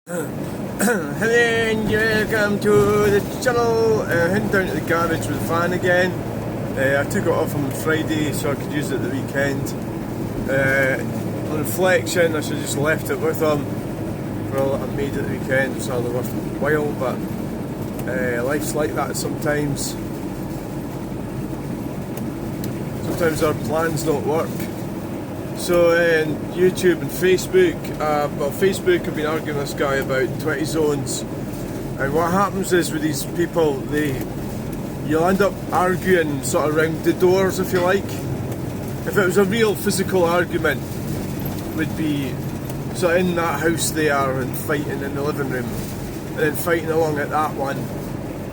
Hello and welcome to the channel. Heading down to the garage with the van again. I took it off on Friday so I could use it at the weekend. On reflection, I should have just left it with them for all that I made at the weekend. It's hardly worthwhile, but life's like that sometimes. Sometimes our plans don't work. So YouTube and Facebook, Facebook have been arguing with this guy about 20 zones, and what happens is with these people, you'll end up arguing sort of around the doors, if you like. If it was a real physical argument, would be sort of in that house they are and fighting in the living room, and then fighting along at that one,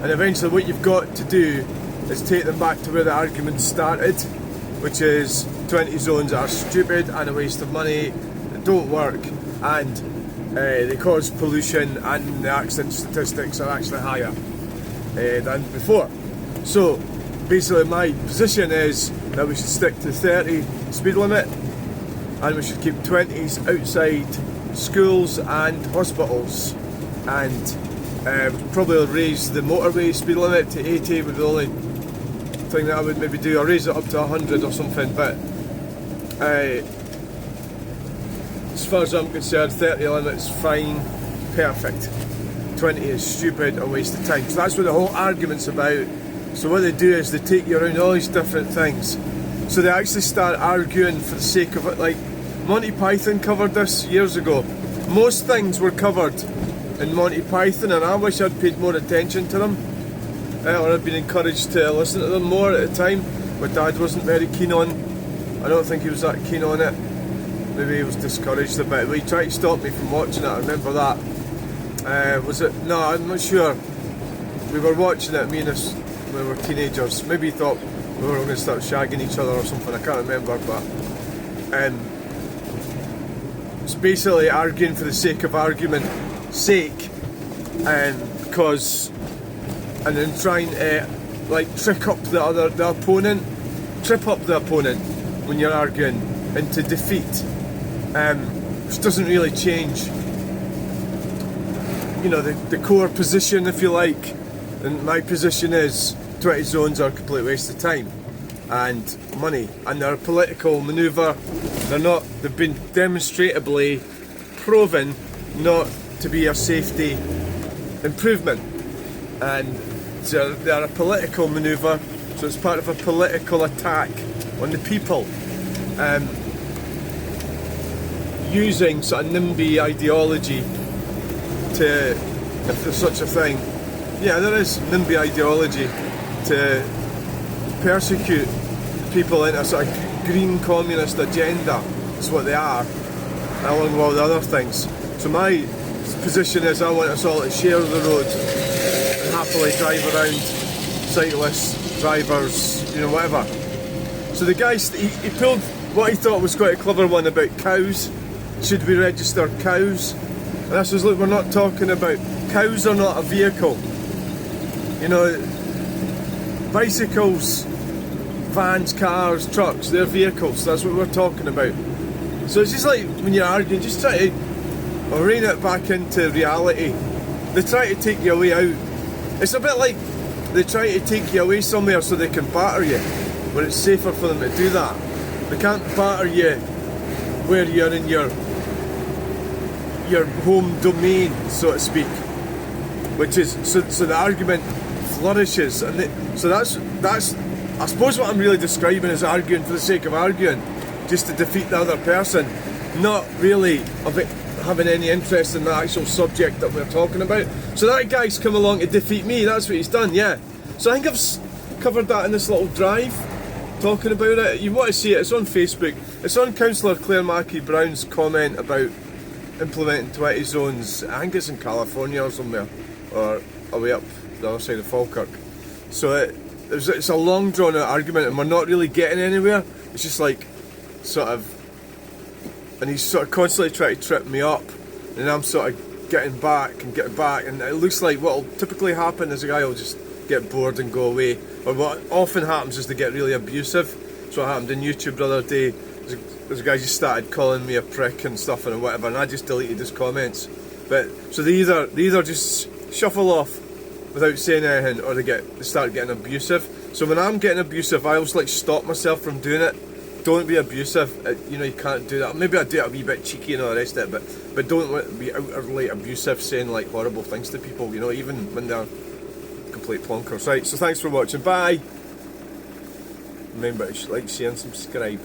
and eventually what you've got to do is take them back to where the argument started, which is 20 zones are stupid and a waste of money, that don't work, and they cause pollution, and the accident statistics are actually higher than before. So basically my position is that we should stick to 30 speed limit, and we should keep 20s outside schools and hospitals, and probably raise the motorway speed limit to 80 would be the only thing that I would maybe do, or raise it up to 100 or something, but as far as I'm concerned, 30 limit's fine, perfect. 20 is stupid, a waste of time. So that's what the whole argument's about. So what they do is they take you around all these different things. So they actually start arguing for the sake of it. Like Monty Python covered this years ago. Most things were covered in Monty Python, and I wish I'd paid more attention to them, or I'd been encouraged to listen to them more at the time. My dad wasn't very keen on. I don't think he was that keen on it. Maybe he was discouraged a bit. But he tried to stop me from watching it, I remember that. Was it? No, I'm not sure. We were watching it, me and us, when we were teenagers. Maybe he thought we were going to start shagging each other or something, I can't remember. But it's basically arguing for the sake of argument's sake, and then trying to trip up the opponent when you're arguing into defeat, which doesn't really change, the core position, if you like. And my position is 20 zones are a complete waste of time and money, and they're a political manoeuvre. They've been demonstrably proven not to be a safety improvement, and so they're a political manoeuvre. So it's part of a political attack on the people, using sort of NIMBY ideology to, if there's such a thing, yeah, there is NIMBY ideology, to persecute people in a sort of green communist agenda. That's what they are, along with all the other things. So my position is I want us all to share the road and happily drive around, cyclists, drivers, whatever. So the guy, he pulled what he thought was quite a clever one about cows. Should we register cows? And I says, look, we're not talking about, cows are not a vehicle. Bicycles, vans, cars, trucks, they're vehicles. That's what we're talking about. So it's just like when you're arguing, just try to rein it back into reality. They try to take you away out. It's a bit like they try to take you away somewhere so they can batter you, but it's safer for them to do that. They can't batter you where you're in your home domain, so to speak, which is so the argument flourishes, and so that's I suppose what I'm really describing is arguing for the sake of arguing, just to defeat the other person, not really having any interest in the actual subject that we're talking about. So that guy's come along to defeat me, that's what he's done, yeah. So I think I've covered that in this little drive, talking about it. You want to see it, it's on Facebook. It's on Councillor Claire Mackey-Brown's comment about implementing 20 zones. I think it's in California or somewhere, or away up the other side of Falkirk. So it's a long drawn out argument, and we're not really getting anywhere. It's just like and he's sort of constantly trying to trip me up, and I'm sort of getting back, and it looks like what'll typically happen is a guy will just get bored and go away, or what often happens is they get really abusive. That's what happened in YouTube the other day. There's a guy just started calling me a prick and stuff and whatever, and I just deleted his comments. But so they either just shuffle off without saying anything, or they start getting abusive. So when I'm getting abusive, I always like stop myself from doing it. Don't be abusive. You know, you can't do that. Maybe I do it a wee bit cheeky and all the rest of it, but don't be outright abusive, saying like horrible things to people. You know, even when they're complete plonkers. Right. So thanks for watching. Bye. Remember to like, share, and subscribe.